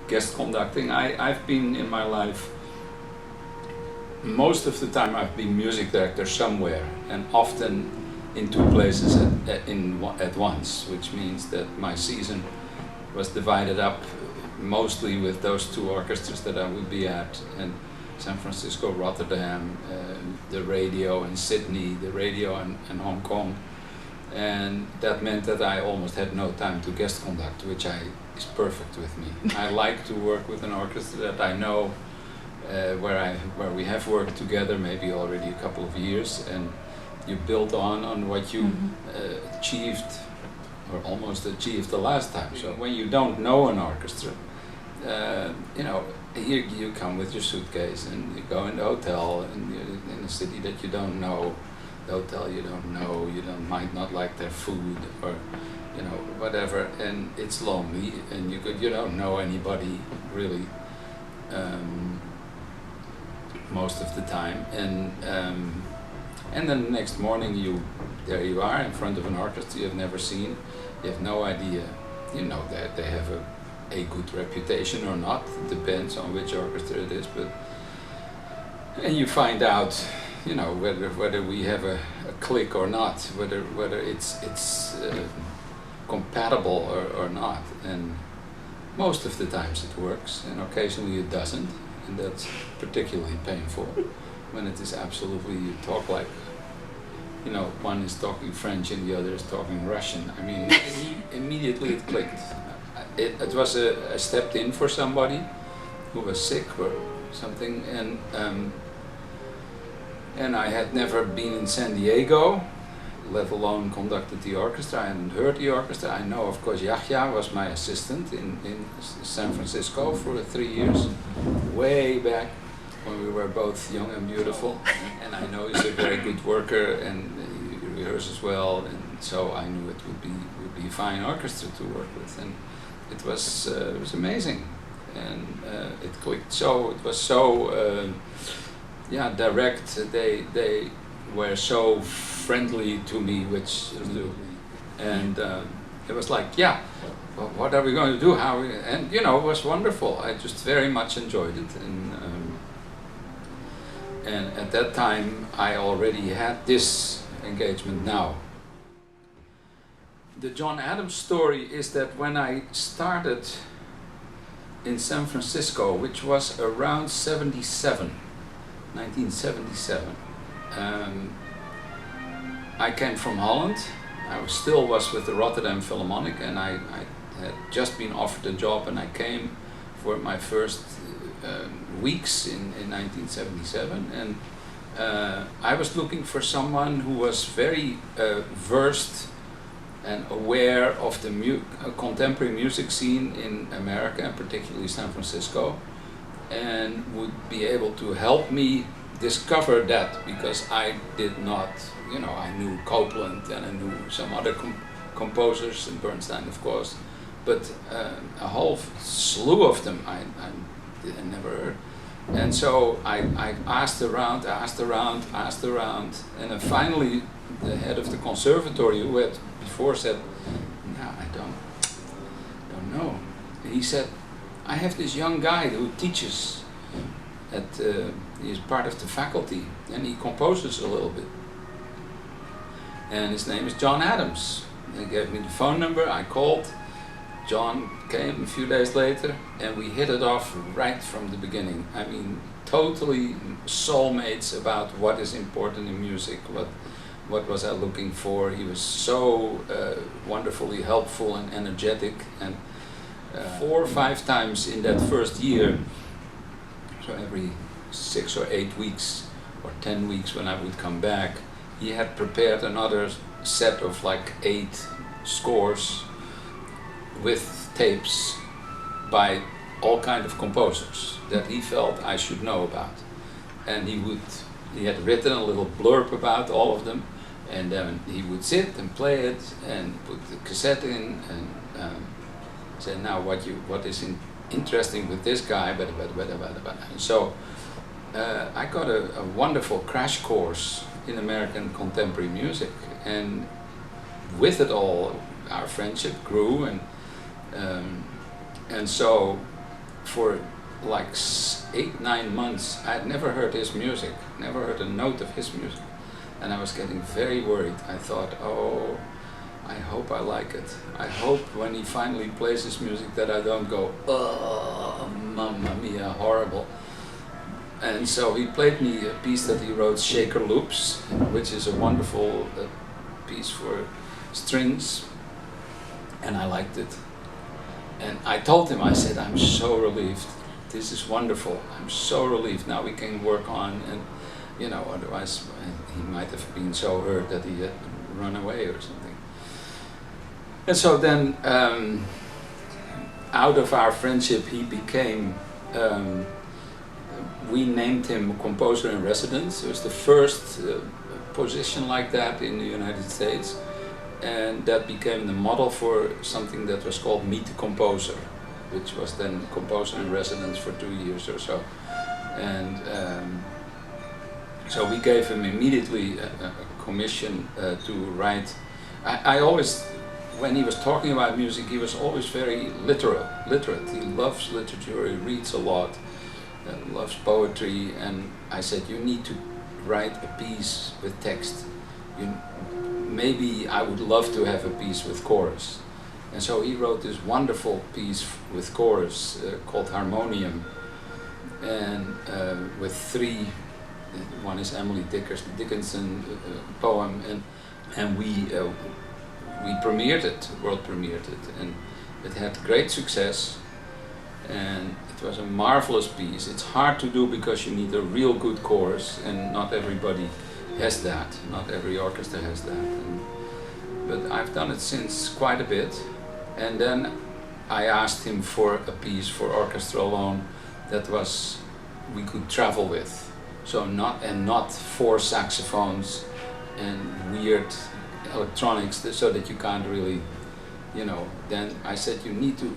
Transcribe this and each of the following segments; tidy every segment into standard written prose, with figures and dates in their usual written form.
guest conducting. I've been in my life, most of the time I've been music director somewhere, and often in two places at once, which means that my season was divided up mostly with those two orchestras that I would be at, and San Francisco, Rotterdam, the radio in Sydney, the radio in Hong Kong, and that meant that I almost had no time to guest conduct, which is perfect with me. I like to work with an orchestra that I know, where we have worked together maybe already a couple of years, and you build on what you achieved or almost achieved the last time. So when you don't know an orchestra, you know, here you come with your suitcase and you go in the hotel and you're in a city that you don't know, the hotel you don't know, might not like their food or you know whatever, and it's lonely and you don't know anybody really most of the time, and then the next morning there you are in front of an orchestra you've never seen. You have no idea, you know, that they have a good reputation or not, it depends on which orchestra it is, and you find out, you know, whether we have a click or not, whether it's compatible or not, and most of the times it works, and occasionally it doesn't, and that's particularly painful when it is absolutely, you talk like, you know, one is talking French and the other is talking Russian. I mean, immediately it clicked. It was I stepped in for somebody who was sick or something, and I had never been in San Diego, let alone conducted the orchestra. I hadn't heard the orchestra. I know, of course, Jahja was my assistant in San Francisco for 3 years, way back when we were both young and beautiful. And I know he's a very good worker and he rehearses well, and so I knew it would be a fine orchestra to work with, and it was amazing, and it clicked. So it was so yeah, direct. They were so friendly to me, which and it was like, yeah, well, what are we going to do? And you know, it was wonderful. I just very much enjoyed it, and at that time I already had this engagement now. The John Adams story is that when I started in San Francisco, which was around 1977, I came from Holland. I still was with the Rotterdam Philharmonic, and I had just been offered a job, and I came for my first weeks in 1977, and I was looking for someone who was very versed and aware of the contemporary music scene in America, and particularly San Francisco, and would be able to help me discover that, because I did not, you know, I knew Copland and I knew some other composers, and Bernstein of course, but a whole slew of them I never heard. And so I asked around, and then finally the head of the conservatory, who had before said, no, I don't know. And he said, I have this young guy who teaches he's part of the faculty, and he composes a little bit. And his name is John Adams. They gave me the phone number, I called. John came a few days later, and we hit it off right from the beginning. I mean, totally soulmates about what is important in music, what was I looking for. He was so wonderfully helpful and energetic, and 4 or 5 times in that first year, so every 6 or 8 weeks or 10 weeks when I would come back, he had prepared another set of like 8 scores with tapes by all kind of composers that he felt I should know about, and he had written a little blurb about all of them, and then he would sit and play it and put the cassette in and say, now what is interesting with this guy, and so I got a wonderful crash course in American contemporary music, and with it all our friendship grew, and so for like 8-9 months I had never heard his music, never heard a note of his music, and I was getting very worried. I thought, oh, I hope I like it. I hope when he finally plays his music that I don't go, oh, mamma mia, horrible. And so he played me a piece that he wrote, Shaker Loops, which is a wonderful piece for strings, and I liked it. And I told him, I said, I'm so relieved. This is wonderful. I'm so relieved. Now we can work on, and you know, otherwise he might have been so hurt that he had run away or something. And so then, out of our friendship, he became, we named him Composer in Residence. It was the first position like that in the United States. And that became the model for something that was called Meet the Composer, which was then Composer in Residence for 2 years or so. And so we gave him immediately a commission to write. I always, when he was talking about music, he was always very literate. He loves literature, he reads a lot, loves poetry, and I said, you need to write a piece with text. Maybe I would love to have a piece with chorus. And so he wrote this wonderful piece with chorus called Harmonium, and with 3, one is Emily Dickinson poem, and we premiered it, world premiered it, and it had great success, and it was a marvelous piece. It's hard to do because you need a real good chorus, and not everybody has that, not every orchestra has that. But I've done it since quite a bit, and then I asked him for a piece for orchestra alone that was, we could travel with. So not 4 saxophones and weird electronics so that you can't really, you know. Then I said, you need to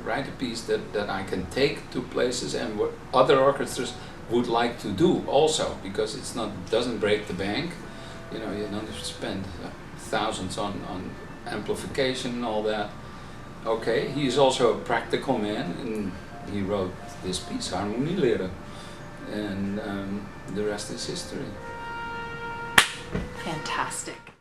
write a piece that I can take to places and what other orchestras would like to do also, because it's not, doesn't break the bank. You know, you don't have to spend thousands on amplification and all that. Okay, he is also a practical man, and he wrote this piece, Harmonie leren, and the rest is history. Fantastic.